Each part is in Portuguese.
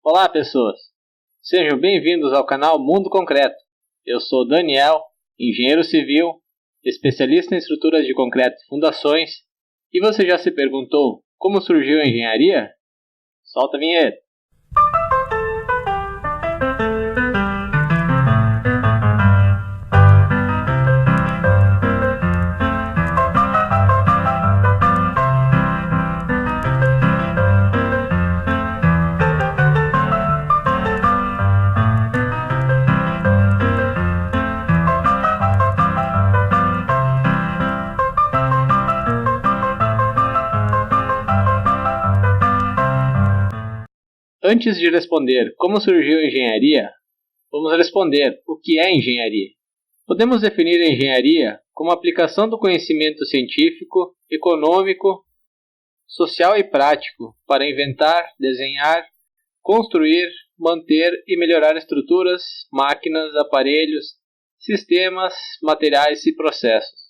Olá, pessoas! Sejam bem-vindos ao canal Mundo Concreto. Eu sou Daniel, engenheiro civil, especialista em estruturas de concreto e fundações. E você já se perguntou como surgiu a engenharia? Solta a vinheta! Antes de responder como surgiu a engenharia, vamos responder o que é engenharia. Podemos definir a engenharia como a aplicação do conhecimento científico, econômico, social e prático para inventar, desenhar, construir, manter e melhorar estruturas, máquinas, aparelhos, sistemas, materiais e processos.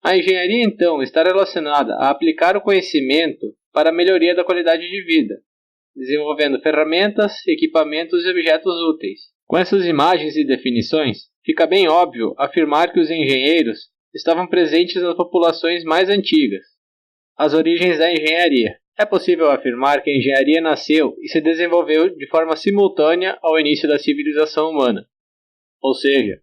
A engenharia, então, está relacionada a aplicar o conhecimento para a melhoria da qualidade de vida, desenvolvendo ferramentas, equipamentos e objetos úteis. Com essas imagens e definições, fica bem óbvio afirmar que os engenheiros estavam presentes nas populações mais antigas. As origens da engenharia. É possível afirmar que a engenharia nasceu e se desenvolveu de forma simultânea ao início da civilização humana. Ou seja,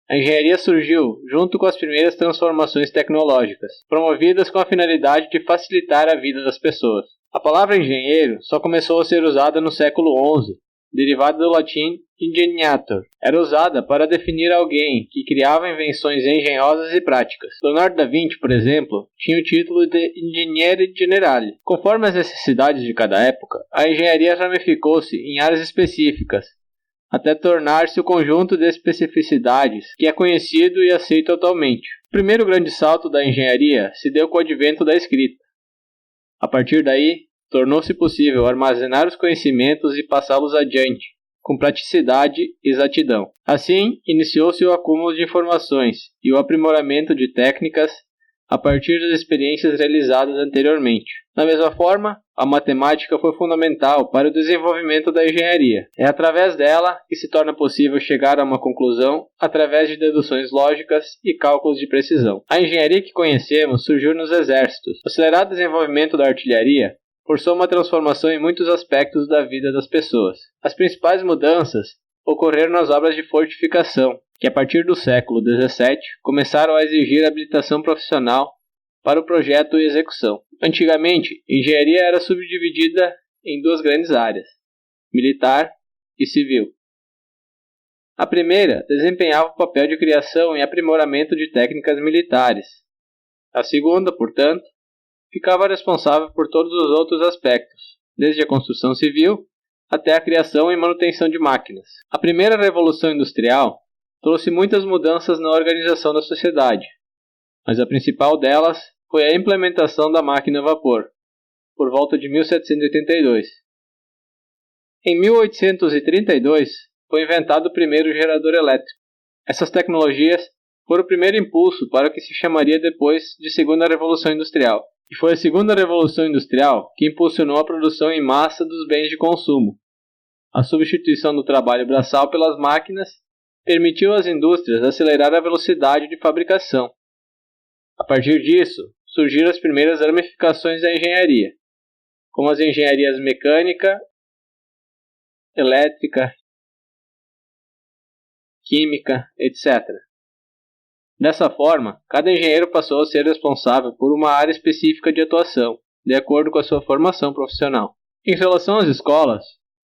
a engenharia surgiu junto com as primeiras transformações tecnológicas, promovidas com a finalidade de facilitar a vida das pessoas. A palavra engenheiro só começou a ser usada no século XI, derivada do latim ingeniator. Era usada para definir alguém que criava invenções engenhosas e práticas. Leonardo da Vinci, por exemplo, tinha o título de Ingegnere Generale. Conforme as necessidades de cada época, a engenharia ramificou-se em áreas específicas, até tornar-se o conjunto de especificidades que é conhecido e aceito atualmente. O primeiro grande salto da engenharia se deu com o advento da escrita. A partir daí, tornou-se possível armazenar os conhecimentos e passá-los adiante, com praticidade e exatidão. Assim, iniciou-se o acúmulo de informações e o aprimoramento de técnicas a partir das experiências realizadas anteriormente. Da mesma forma, a matemática foi fundamental para o desenvolvimento da engenharia. É através dela que se torna possível chegar a uma conclusão através de deduções lógicas e cálculos de precisão. A engenharia que conhecemos surgiu nos exércitos. O acelerado desenvolvimento da artilharia forçou uma transformação em muitos aspectos da vida das pessoas. As principais mudanças ocorreram nas obras de fortificação, que a partir do século XVII começaram a exigir habilitação profissional para o projeto e execução. Antigamente, engenharia era subdividida em duas grandes áreas, militar e civil. A primeira desempenhava o papel de criação e aprimoramento de técnicas militares. A segunda, portanto, ficava responsável por todos os outros aspectos, desde a construção civil até a criação e manutenção de máquinas. A primeira revolução industrial trouxe muitas mudanças na organização da sociedade, mas a principal delas foi a implementação da máquina a vapor, por volta de 1782. Em 1832, foi inventado o primeiro gerador elétrico. Essas tecnologias foram o primeiro impulso para o que se chamaria depois de Segunda Revolução Industrial. E foi a Segunda Revolução Industrial que impulsionou a produção em massa dos bens de consumo. A substituição do trabalho braçal pelas máquinas permitiu às indústrias acelerar a velocidade de fabricação. A partir disso, surgiram as primeiras ramificações da engenharia, como as engenharias mecânica, elétrica, química, etc. Dessa forma, cada engenheiro passou a ser responsável por uma área específica de atuação, de acordo com a sua formação profissional. Em relação às escolas,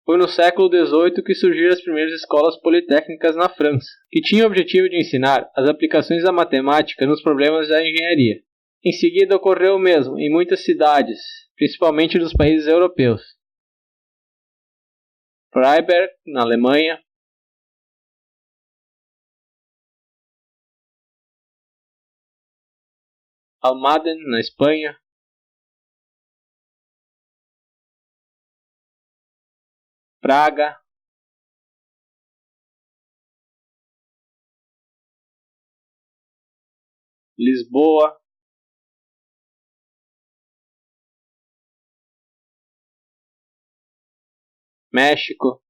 foi no século XVIII que surgiram as primeiras escolas politécnicas na França, que tinham o objetivo de ensinar as aplicações da matemática nos problemas da engenharia. Em seguida ocorreu o mesmo em muitas cidades, principalmente dos países europeus. Freiberg, na Alemanha, Almaden, na Espanha, Praga, Lisboa, México,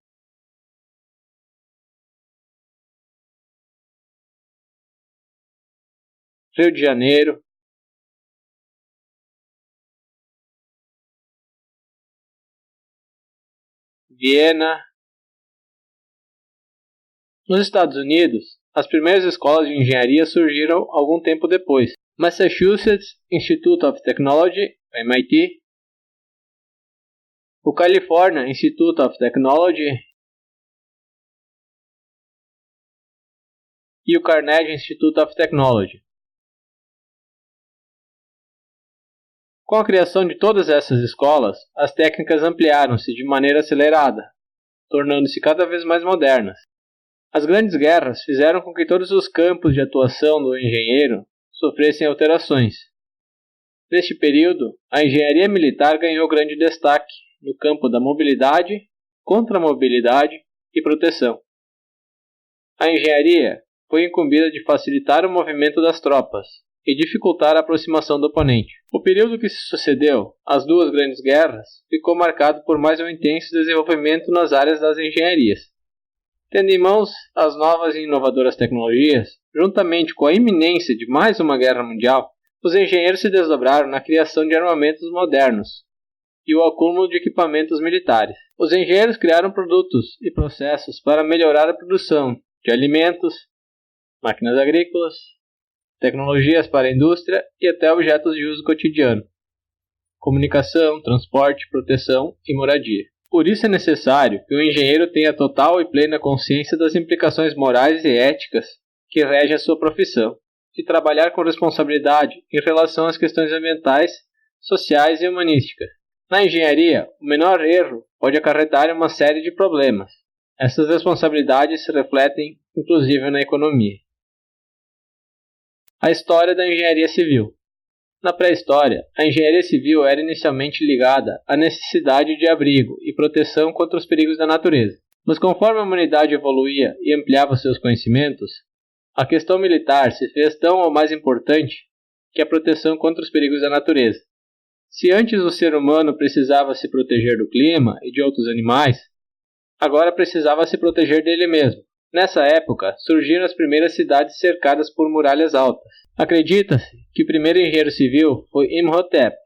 Rio de Janeiro, Viena. Nos Estados Unidos, as primeiras escolas de engenharia surgiram algum tempo depois. Massachusetts Institute of Technology, MIT, o California Institute of Technology e o Carnegie Institute of Technology. Com a criação de todas essas escolas, as técnicas ampliaram-se de maneira acelerada, tornando-se cada vez mais modernas. As grandes guerras fizeram com que todos os campos de atuação do engenheiro sofressem alterações. Neste período, a engenharia militar ganhou grande destaque no campo da mobilidade, contramobilidade e proteção. A engenharia foi incumbida de facilitar o movimento das tropas e dificultar a aproximação do oponente. O período que se sucedeu às duas grandes guerras ficou marcado por mais um intenso desenvolvimento nas áreas das engenharias. Tendo em mãos as novas e inovadoras tecnologias, juntamente com a iminência de mais uma guerra mundial, os engenheiros se desdobraram na criação de armamentos modernos e o acúmulo de equipamentos militares. Os engenheiros criaram produtos e processos para melhorar a produção de alimentos, máquinas agrícolas, tecnologias para a indústria e até objetos de uso cotidiano, comunicação, transporte, proteção e moradia. Por isso é necessário que o engenheiro tenha total e plena consciência das implicações morais e éticas que regem a sua profissão, e trabalhar com responsabilidade em relação às questões ambientais, sociais e humanísticas. Na engenharia, o menor erro pode acarretar uma série de problemas. Essas responsabilidades se refletem, inclusive, na economia. A história da engenharia civil. Na pré-história, a engenharia civil era inicialmente ligada à necessidade de abrigo e proteção contra os perigos da natureza. Mas conforme a humanidade evoluía e ampliava seus conhecimentos, a questão militar se fez tão ou mais importante que a proteção contra os perigos da natureza. Se antes o ser humano precisava se proteger do clima e de outros animais, agora precisava se proteger dele mesmo. Nessa época, surgiram as primeiras cidades cercadas por muralhas altas. Acredita-se que o primeiro engenheiro civil foi Imhotep,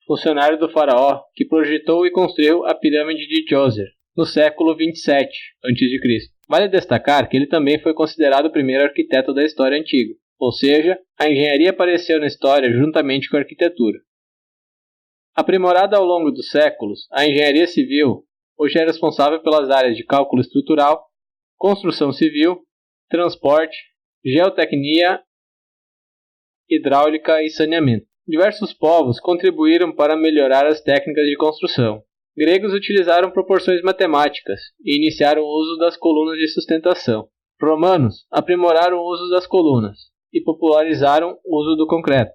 funcionário do faraó, que projetou e construiu a pirâmide de Djoser, no século 27 a.C. Vale destacar que ele também foi considerado o primeiro arquiteto da história antiga, ou seja, a engenharia apareceu na história juntamente com a arquitetura. Aprimorada ao longo dos séculos, a engenharia civil hoje é responsável pelas áreas de cálculo estrutural, construção civil, transporte, geotecnia, hidráulica e saneamento. Diversos povos contribuíram para melhorar as técnicas de construção. Gregos utilizaram proporções matemáticas e iniciaram o uso das colunas de sustentação. Romanos aprimoraram o uso das colunas e popularizaram o uso do concreto.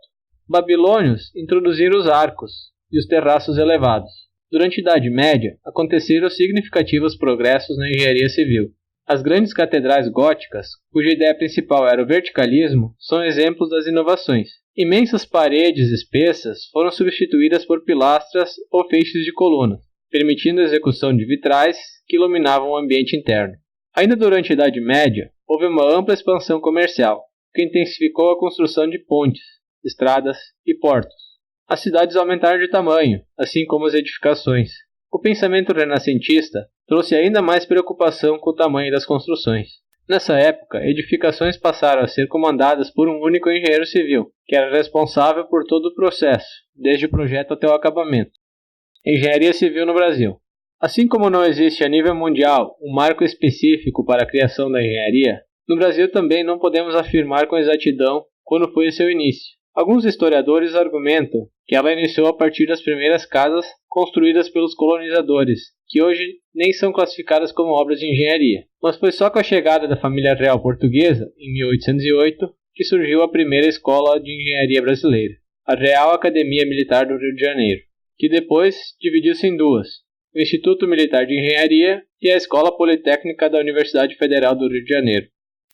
Babilônios introduziram os arcos e os terraços elevados. Durante a Idade Média, aconteceram significativos progressos na engenharia civil. As grandes catedrais góticas, cuja ideia principal era o verticalismo, são exemplos das inovações. Imensas paredes espessas foram substituídas por pilastras ou feixes de colunas, permitindo a execução de vitrais que iluminavam o ambiente interno. Ainda durante a Idade Média, houve uma ampla expansão comercial, que intensificou a construção de pontes, estradas e portos. As cidades aumentaram de tamanho, assim como as edificações. O pensamento renascentista trouxe ainda mais preocupação com o tamanho das construções. Nessa época, edificações passaram a ser comandadas por um único engenheiro civil, que era responsável por todo o processo, desde o projeto até o acabamento. Engenharia civil no Brasil. Assim como não existe a nível mundial um marco específico para a criação da engenharia, no Brasil também não podemos afirmar com exatidão quando foi o seu início. Alguns historiadores argumentam que ela iniciou a partir das primeiras casas construídas pelos colonizadores, que hoje nem são classificadas como obras de engenharia. Mas foi só com a chegada da família real portuguesa, em 1808, que surgiu a primeira escola de engenharia brasileira, a Real Academia Militar do Rio de Janeiro, que depois dividiu-se em duas, o Instituto Militar de Engenharia e a Escola Politécnica da Universidade Federal do Rio de Janeiro.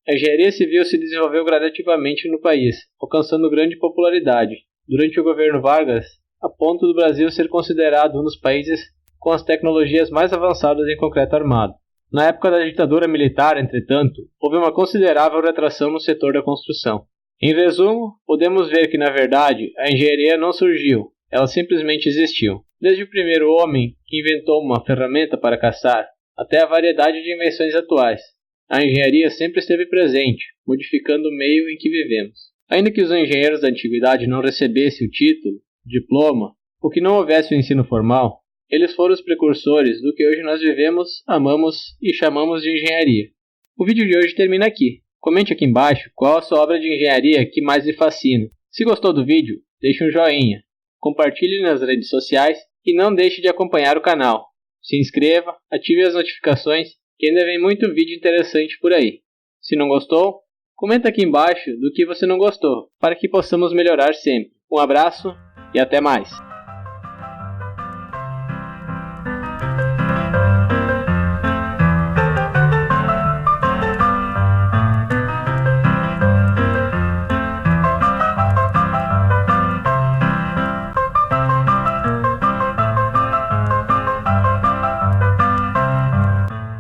A engenharia civil se desenvolveu gradativamente no país, alcançando grande popularidade, durante o governo Vargas, a ponto do Brasil ser considerado um dos países com as tecnologias mais avançadas em concreto armado. Na época da ditadura militar, entretanto, houve uma considerável retração no setor da construção. Em resumo, podemos ver que, na verdade, a engenharia não surgiu, ela simplesmente existiu. Desde o primeiro homem que inventou uma ferramenta para caçar, até a variedade de invenções atuais, a engenharia sempre esteve presente, modificando o meio em que vivemos. Ainda que os engenheiros da antiguidade não recebessem o título, diploma, ou que não houvesse o ensino formal, eles foram os precursores do que hoje nós vivemos, amamos e chamamos de engenharia. O vídeo de hoje termina aqui. Comente aqui embaixo qual a sua obra de engenharia que mais lhe fascina. Se gostou do vídeo, deixe um joinha, compartilhe nas redes sociais e não deixe de acompanhar o canal. Se inscreva, ative as notificações que ainda vem muito vídeo interessante por aí. Se não gostou, comenta aqui embaixo do que você não gostou, para que possamos melhorar sempre. Um abraço e até mais!